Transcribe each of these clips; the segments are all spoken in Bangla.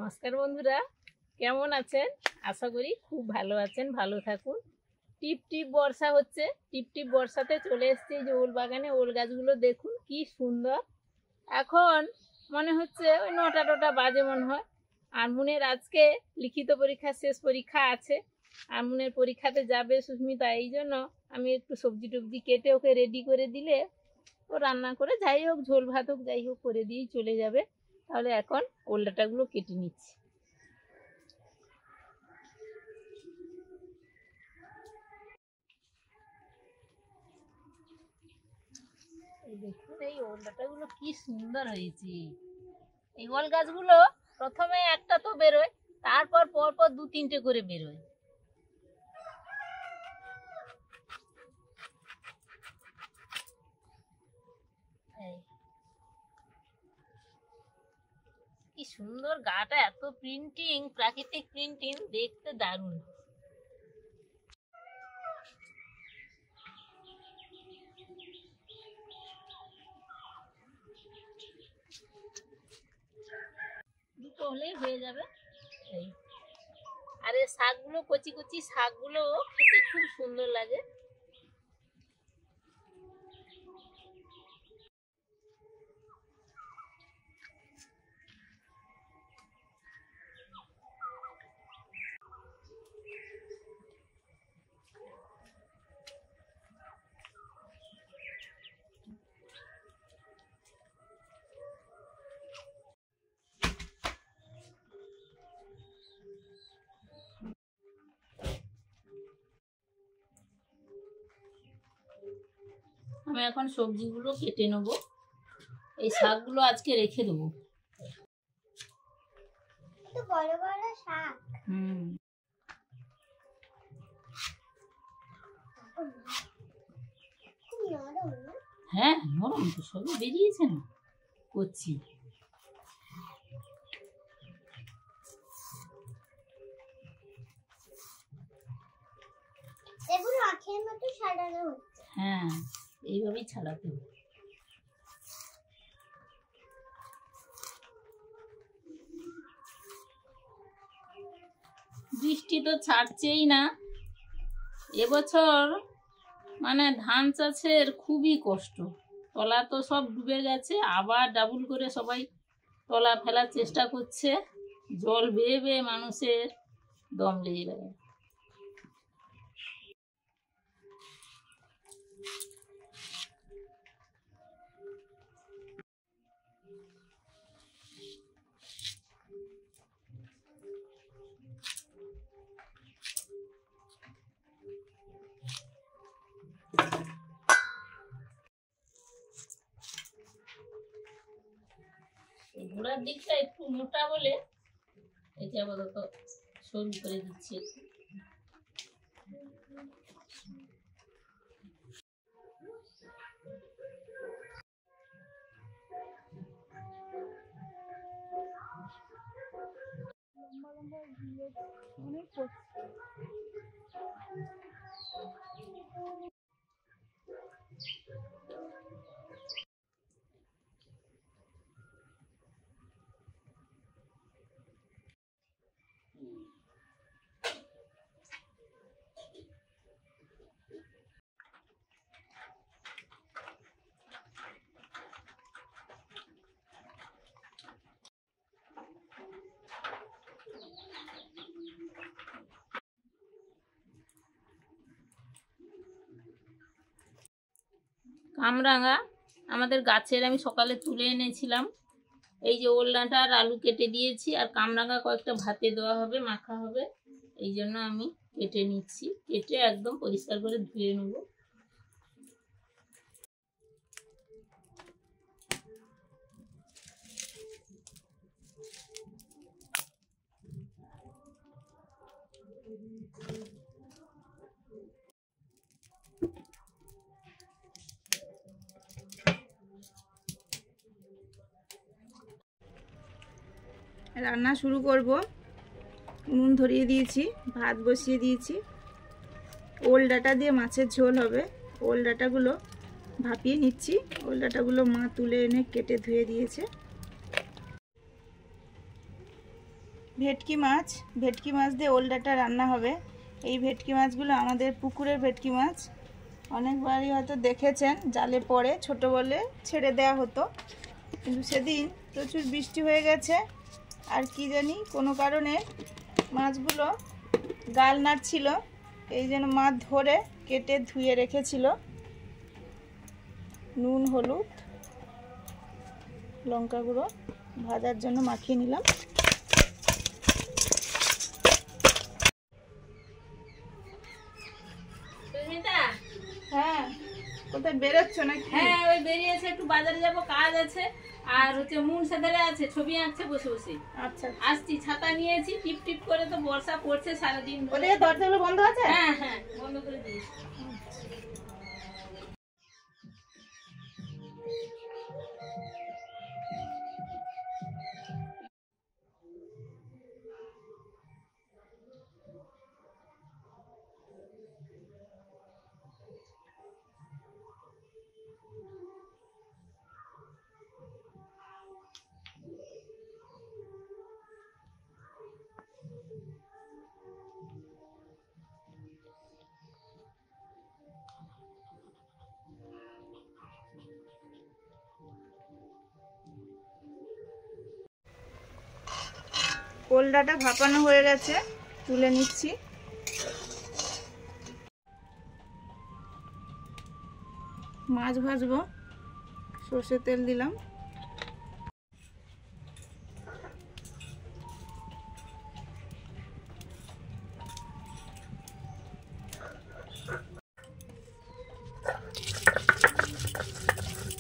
নমস্কার বন্ধুরা, কেমন আছেন? আশা করি খুব ভালো আছেন, ভালো থাকুন। টিপ টিপ বর্ষা হচ্ছে, টিপ টিপ বর্ষাতে চলে এসছে যে ওল বাগানে। ওল গাছগুলো দেখুন কি সুন্দর। এখন মনে হচ্ছে ওই 9টা বাজে মনে হয়। আনমুনের আজকে লিখিত পরীক্ষা, শেষ পরীক্ষা আছে। আনমুনের পরীক্ষাতে যাবে সুস্মিতা, এই জন্য আমি একটু সবজি টবজি কেটে ওকে রেডি করে দিলে ও রান্না করে যাই হোক, ঝোল ভাত হোক যাই হোক করে দিয়েই চলে যাবে। তাহলে এখন ওল ডাঁটাগুলো কেটে নিচ্ছি। দেখুন এই ওল ডাঁটাগুলো কি সুন্দর হয়েছে। এই ওল গাছগুলো প্রথমে একটা তো বেরোয়, তারপর পরপর 2-3টে করে বেরোয়। কি সুন্দর গাটা, এত প্রিন্টিং, প্রাকৃতিক প্রিন্টিং, দেখতে দারুণ। দুটো হলেই হয়ে যাবে। এই আর এই শাকগুলো, কচি কচি শাকগুলো খেতে খুব সুন্দর লাগে। আমি এখন সবজিগুলো কেটে নেব। এই শাকগুলো আজকে রেখে দেবো। বড় বড় শাক। হ্যাঁ নরম তো, সবই বেরিয়েছে না, করছি। এগুলো আখের মতো সাজানো হচ্ছে। হ্যাঁ, এইভাবেই ছাড়াতে হবে। বৃষ্টি তো ছাড়ছেই না এবছর, মানে ধান চাষের খুবই কষ্ট। তলা তো সব ডুবে গেছে, আবার ডাবল করে সবাই তলা ফেলার চেষ্টা করছে। জল বেয়ে বেয়ে মানুষের দম লেগে গেছে। গোড়ার দিকটা একটু মোটা বলে এটা আপাতত সরু করে দিচ্ছি একটু। কামরাঙা আমাদের গাছের আমি সকালে তুলে এনেছিলাম। এই যে ওল ডাঁটা আর আলু কেটে দিয়েছি, আর কামরাঙা কয়েকটা ভাতে দেওয়া হবে, মাখা হবে, এই জন্য আমি কেটে নিচ্ছি। কেটে একদম পরিষ্কার করে ধুয়ে নেব। রান্না শুরু করব। উনুন ধরিয়ে দিয়েছি, ভাত বসিয়ে দিয়েছি। ওল ডাঁটা দিয়ে মাছের ঝোল হবে। ওল ডাঁটাগুলো ভাপিয়ে নিচ্ছি। ওল ডাঁটাগুলো মা তুলে এনে কেটে ধুয়ে দিয়েছে। ভেটকি মাছ দিয়ে ওল ডাঁটা রান্না হবে। এই ভেটকি মাছগুলো আমাদের পুকুরের ভেটকি মাছ। অনেকবারই হয়তো দেখেছেন, জালে পড়ে ছোট বলে ছেড়ে দেওয়া হতো, কিন্তু সেদিন প্রচুর বৃষ্টি হয়ে গেছে আর কি জানি কোনো কারণে মাছগুলো গাল নাড়ছিল, এই জন্য মাছ ধরে কেটে ধুয়ে রেখেছিল। নুন, হলুদ, লঙ্কা গুঁড়ো ভাজার জন্য মাখিয়ে নিলাম। হ্যাঁ, কোথায় বেরোচ্ছ নাকি? হ্যাঁ, ওই বেরিয়েছে, একটু বাজারে যাব, কাজ আছে। আর হচ্ছে মন সাদারে আছে, ছবি আঁকছে বসে বসে। আচ্ছা, আসছি, ছাতা নিয়েছি, টিপ টিপ করে তো বর্ষা পড়ছে সারাদিন ধরে। ওদের দরজাগুলো বন্ধ আছে? হ্যাঁ হ্যাঁ, বন্ধ করে দিয়েছি। ওল ডাঁটা ভাপানো হয়ে গেছে, তুলে নিচ্ছি। মাছ ভাজবো, সর্ষের তেল দিলাম।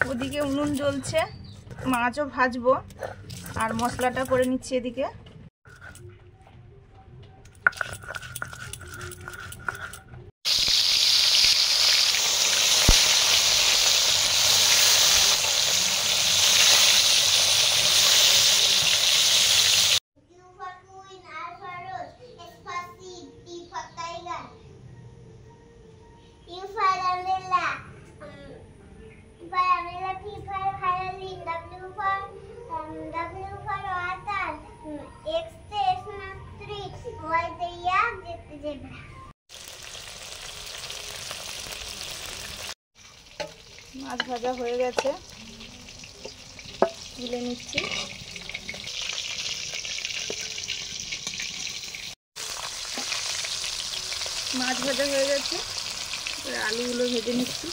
ওদিকে উনুন জ্বলছে, মাছও ভাজবো আর মশলাটা করে নিচ্ছি এদিকে। মাছ ভাজা হয়ে গেছে, তুলে নিচ্ছি। মাছ ভাজা হয়ে গেছে, আলুগুলো ভেজে নিচ্ছি।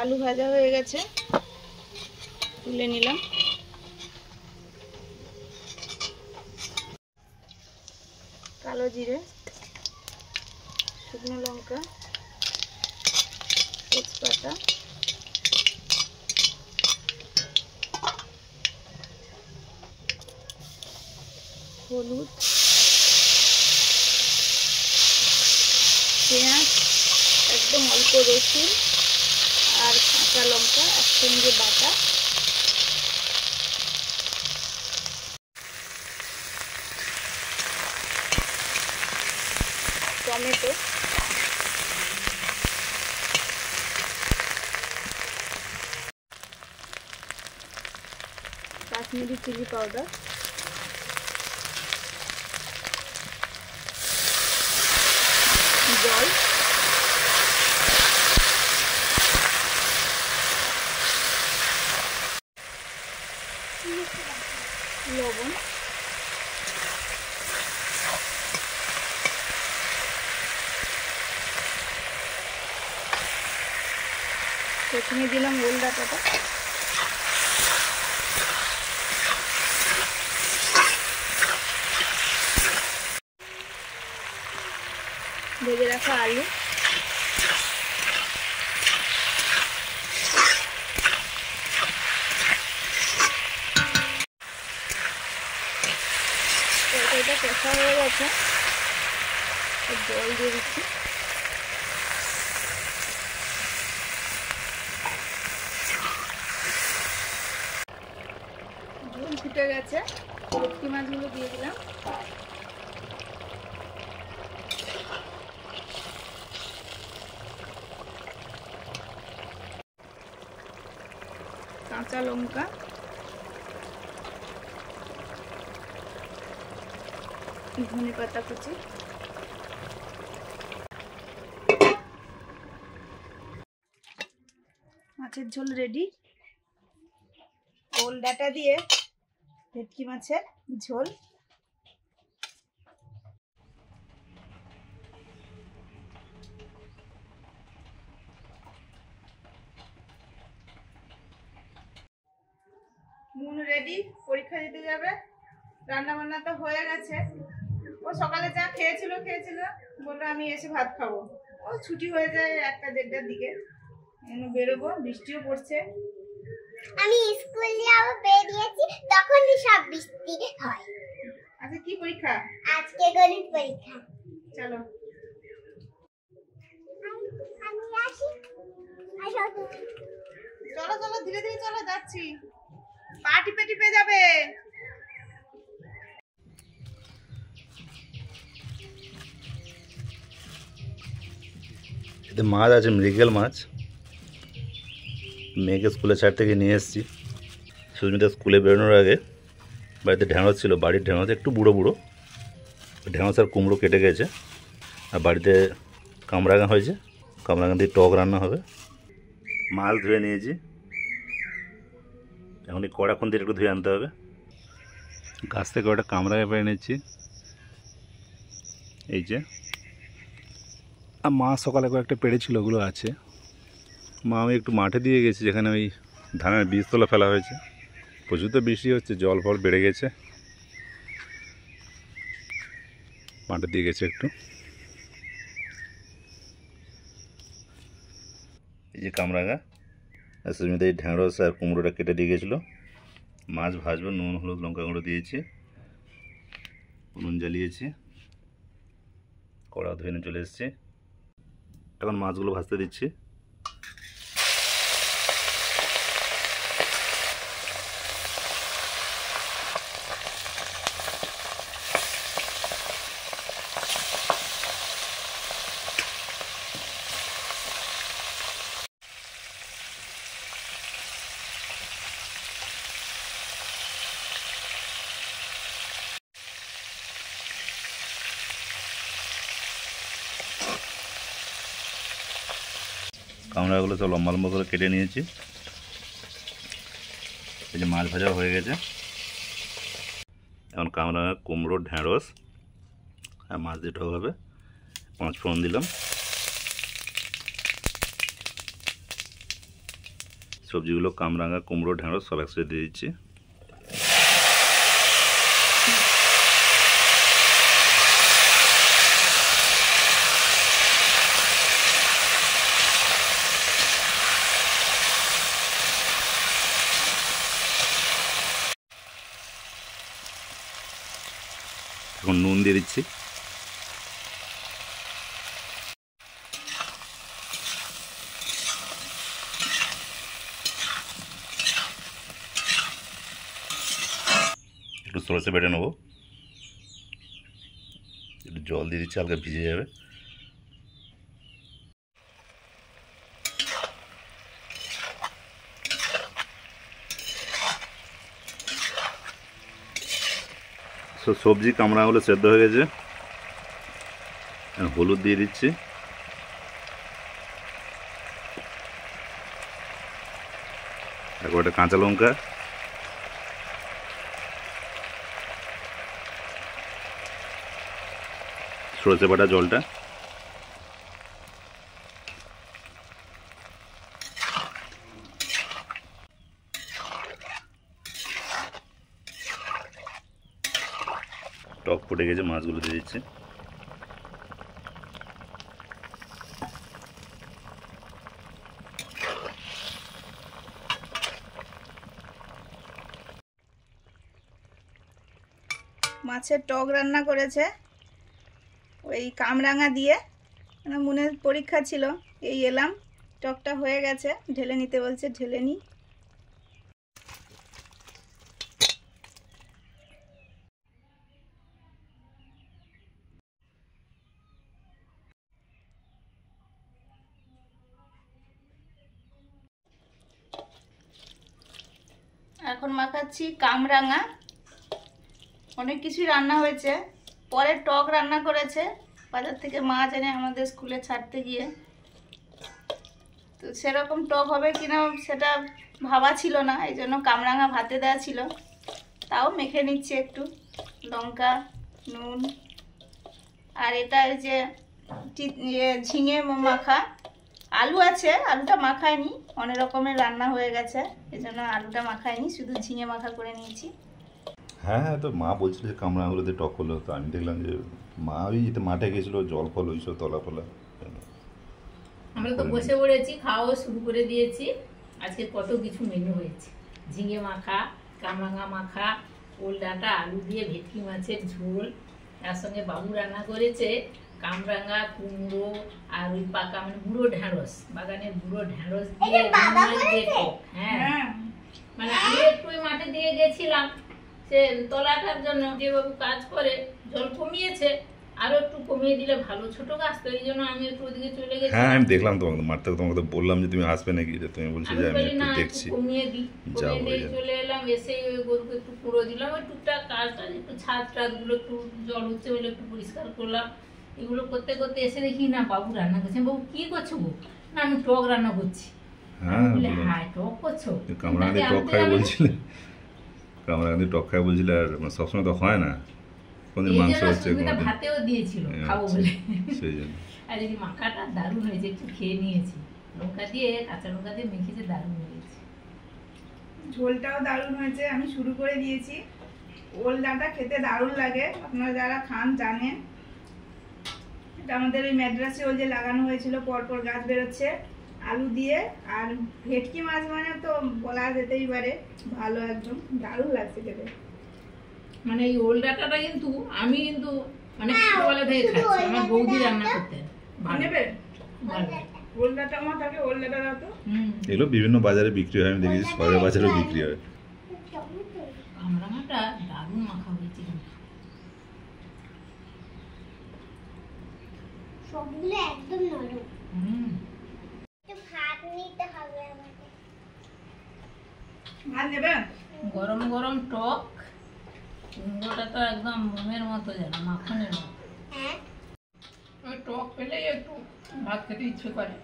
আলু ভাজা হয়ে গেছে, তুলে নিলাম। কালো জিরে, শুকনো লঙ্কা, তেজপাতা, হলুদ, পেঁয়াজ, একদম অল্প রসুন আর কাঁচা লঙ্কা একসঙ্গে বাটা। টমেটো, কাশ্মীরি চিলি পাউডার, জল, লবণ, প্রথমে দিলাম ওল ডাঁটাটা, ভেজে রাখা আলু, তরকারিটা কষা হয়ে গেছে, জল দিয়ে দিচ্ছি। ঝোল ফুটে গেছে, ভেটকি মাছগুলো দিয়ে দিলাম। কাঁচা লঙ্কা, ধনে পাতা কুচি, মাছের ঝোল রেডি। ওল ডাঁটা দিয়ে ভেটকি মাছের ঝোল। মুন রেডি, পরীক্ষা দিতে যাবে। রান্না বান্না তো হয়ে গেছে। ও সকালে যা খেয়েছিল বললো আমি এসে ভাত খাবো। ও ছুটি হয়ে যায় 1টা 1:30টার দিকে, বেরোবো, বৃষ্টিও পড়ছে। আমি স্কুল যাবো বেরিয়েছি, তখনই সব বৃষ্টি হয়। আচ্ছা, কি পরীক্ষা? আজকে গণিত পরীক্ষা। চলো আমি আসি। আসো। চলো চলো, ধীরে ধীরে চলো, যাচ্ছি। পা টিপে টিপে যাবে। এতে মাছ আছে, মৃগেল মাছ। মেয়েকে স্কুলে ছাড় থেকে নিয়ে এসেছি। সুস্মিতা স্কুলে বেরোনোর আগে বাড়িতে ঢ্যাঁড়স ছিল, বাড়ির ঢ্যাঁড়স একটু বুড়ো বুড়ো। ঢ্যাঁড়স আর কুমড়ো কেটে গেছে, আর বাড়িতে কামরাঙা হয়েছে। কামরাঙা দিয়ে টক রান্না হবে। মাছ ধুয়ে নিয়েছি, এখন এই কড়াক্ষণ দিয়ে একটু ধুয়ে আনতে হবে। গাছ থেকে ওটা কামরাঙা পেয়ে নিচ্ছি, এই যে। আর মা সকালে কয়েকটা পেড়েছিল, ওগুলো আছে। মা আমি একটু মাঠে দিয়ে গেছি, যেখানে ওই ধানের বীজতলা ফেলা হয়েছে। প্রচুর তো বৃষ্টি হচ্ছে, জল ফল বেড়ে গেছে, মাঠে দিয়ে গেছে একটু। এই যে কামরাঙা, আর সুস্মিতা এই ঢ্যাঁড়স আর কুমড়োটা কেটে দিয়ে গেছিলো। মাছ ভাজবো, নুন হলুদ লঙ্কা গুঁড়ো দিয়েছি, উনুন জ্বালিয়েছি, কড়া ধুয়ে নিয়ে চলে এসেছি। এখন মাছগুলো ভাজতে দিচ্ছি। কামড়াগুলো সব লম্বা লম্বা করে কেটে নিয়েছি। এই যে মাছ ভাজা হয়ে গেছে। এখন কামড়া, কুমড়ো, ঢ্যাঁড়স আর মাছ দিয়ে টক হবে। 5 ফোড়ন দিলাম। সবজিগুলো কামরাঙা, কুমড়ো, ঢ্যাঁড়স সব একসাথে দিয়ে দিচ্ছি। এখন নুন দিয়ে দিচ্ছি। একটু সরষে বেটে নেবো, একটু জল দিয়ে দিচ্ছি, হালকা ভিজে যাবে। সবজি কামড়াগুলো সেদ্ধ হয়ে গেছে, হলুদ দিয়ে দিচ্ছি, তারপর একটা কাঁচা লঙ্কা, সরষে বাটা জলটা, টক ফুটে গেছে, মাছগুলো দিয়ে দিচ্ছি। মাছের টক রান্না করেছে ওই কামরাঙা দিয়ে। মনের পরীক্ষা ছিল, এই এলাম, টকটা হয়ে গেছে, ঢেলে নিতে বলছে, ঢেলে নিই। এখন মাখাচ্ছি কামরাঙা। অনেক কিছুই রান্না হয়েছে, পরে টক রান্না করেছে বাজার থেকে মাছ এনে আমাদের স্কুলে ছাড়তে গিয়ে। তো সেরকম টক হবে কিনা সেটা ভাবা ছিল না, এই জন্য কামরাঙা ভাতে দেওয়া ছিল। তাও মেখে নিচ্ছি একটু লঙ্কা, নুন। আর এটা এই যে ঝিঙে মাখা, আলু আছে, আলুটা মাখায়নি, অনেক রকমের রান্না হয়ে গেছে, এই জন্য আলুটা মাখায়নি, শুধু ঝিঙে মাখা করে নিয়েছি। হ্যাঁ হ্যাঁ, তো মা বলছিল যে কামরাঙাগুলোতে টক হলো, তো আমি দেখলাম যে মা ওই মাঠে গেছিলো, জল ফল ওইসব তলা ফলা। আমরা তো বসে পড়েছি, খাওয়া শুরু করে দিয়েছি। আজকে কত কিছু মেনু হয়েছে, ঝিঙে মাখা, কামরাঙা মাখা, ওল ডাঁটা, আলু দিয়ে ভেটকি মাছের ঝোল, তার সঙ্গে বাবু রান্না করেছে কামরাঙা, কুমড়ো আর ওই পাকা মানে বুড়ো ঢ্যাঁড়স, বাগানের বুড়ো ঢ্যাঁড়স দিয়ে টক। হ্যাঁ, মানে আমি একটু ওই মাঠে দিয়ে গেছিলাম সে তলাটার জন্য, যে বাবু কাজ করে জল কমিয়েছে, আরো একটু কমিয়ে দিলে ভালো, ছোট গাছ তো, এই জন্য আমি একটু ওদিকে চলে গেছি। হ্যাঁ আমি দেখলাম তোমাকে মাঠ থেকে, তোমাকে বললাম যে তুমি আসবে নাকি, তুমি বলছো যে আমি একটু দেখছি, কমিয়ে দিই, কমিয়ে দিয়ে চলে এলাম। এসে ওই গরুকে একটু কুড়ো দিলাম, ওই টুকটাক কাজ টাজ, একটু ছাদ টাদ গুলো একটু জল হচ্ছে বলে একটু পরিষ্কার করলাম। এগুলো করতে করতে এসে দেখি না বাবু রান্না করছে। বাবু কি করছো গো? না আমি টক রান্না করছি। হ্যাঁ টক করছো? কামরাঙাতে টক খাই বলছিলে, কামরাঙাতে টক খাই বলছিলে, আর সবসময় তো হয় না, কোনদিন মাংস হচ্ছে, ভাতেও দিয়েছিল খাবো বলে, সেই জন্য। আর এই মাখাটা দারুণ হয়েছে, একটু খেয়ে নিয়েছি, লঙ্কা দিয়ে, কাঁচা লঙ্কা দিয়ে মেখেছে, দারুণ হয়েছে। ঝোলটাও দারুণ হয়েছে, আমি শুরু করে দিয়েছি। ওল ডাঁটা খেতে দারুণ লাগে, আপনারা যারা খান জানেন। এটা আমাদের ওই ম্যাড্রাসে ওল যে লাগানো হয়েছিল, পরপর গাছ বেরোচ্ছে, আলু দিয়ে। আর ভেটকি মাছ মানে তো বলা যেতেই পারে ভালো, একদম দারুণ লাগছে খেতে। মানে এই ওল ডাঁটাটা কিন্তু আমি কিন্তু মানে ছোটবেলা থেকে খাচ্ছি, আমার বৌদি রান্না করতেন। নেবেন ওল ডাঁটা? আমার থাকে ওল ডাঁটা দাও তো। এগুলো বিভিন্ন বাজারে বিক্রি হয়, আমি দেখেছি শহরের বাজারেও বিক্রি হয়। কামরাঙাটা দারুণ মাখা হয়েছে, সবগুলো একদম নরম। একটু ভাত নিতে হবে আমাকে। ভাত নেবেন? গরম গরম টক, কুমড়োটা তো একদম মোমের মতো, যেন মাখনের মতো। হ্যাঁ, ওই টক পেলেই একটু ভাত খেতে ইচ্ছে করে।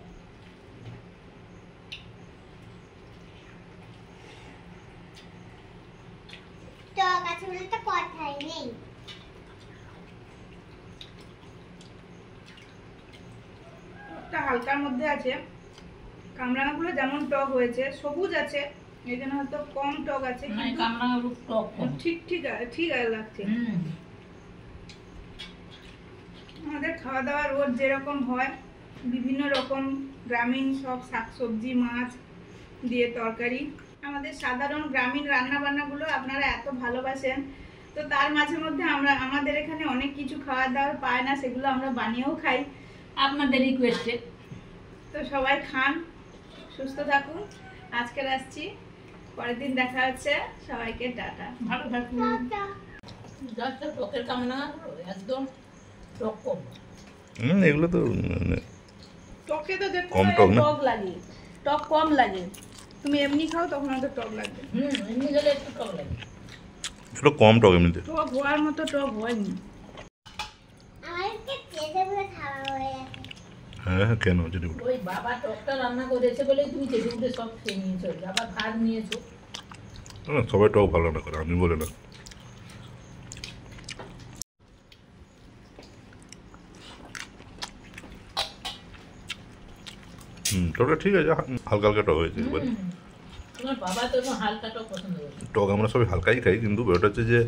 টক আছে বলে তো কথাই নেই। টকটা হালকার মধ্যে আছে, কামরাঙাগুলো যেমন টক হয়েছে, সবুজ আছে, এই জন্য হয়তো কম টক আছে, কামরাঙার টক ঠিক ঠিক ঠিক লাগছে। আমাদের খাওয়া দাওয়া রোজ যেরকম হয়, বিভিন্ন রকম গ্রামীণ সব শাকসবজি, মাছ দিয়ে তরকারি, আমাদের সাধারণ গ্রামীণ রান্না বান্নাগুলো আপনারা এত ভালোবাসেন, তো তার মাঝে মধ্যে আমাদের এখানে অনেক কিছু খাওয়া দাওয়া পায় না, সেগুলো আমরা বানিয়েও খাই আপনাদের রিকোয়েস্টে। তো সবাই খান, সুস্থ থাকুন, আজকের আসছি, পরের দিন দেখা হচ্ছে, সবাইকে টাটা, ভালো থাকুন। টকের কামরাঙা একদম টক কম। এগুলো তো টকে তো দেখো কম টক না, টক লাগে, টক কম লাগে, তুমি এমনি খাও তখন তো টক লাগবে। এমনি গেলে একটু টক লাগে, একটু কম টক, এমনিতে টক হওয়ার মতো টক হয়নি। আমাকে চেটে পুরো খাওয়া হয়ে গেছে। হ্যাঁ হ্যাঁ, কেন যদি ওই বাবা টকটা রান্না করেছে বলে তুমি চেটে পুটে সব খেয়ে নিয়েছো, আবার ভাত নিয়েছো। সবাই টক ভালো রান্না করে, আমি বলে না। টকটা ঠিক আছে, হালকা হালকা টক হয়েছে। তোমার বাবা তো হালকা টক পছন্দ করে। টক আমরা সবাই হালকাই খাই, কিন্তু ব্যাপারটা হচ্ছে যে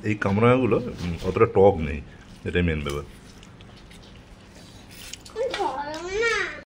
এই কামরাঙাগুলো অতটা টক নেই, এটাই মেন ব্যাপার।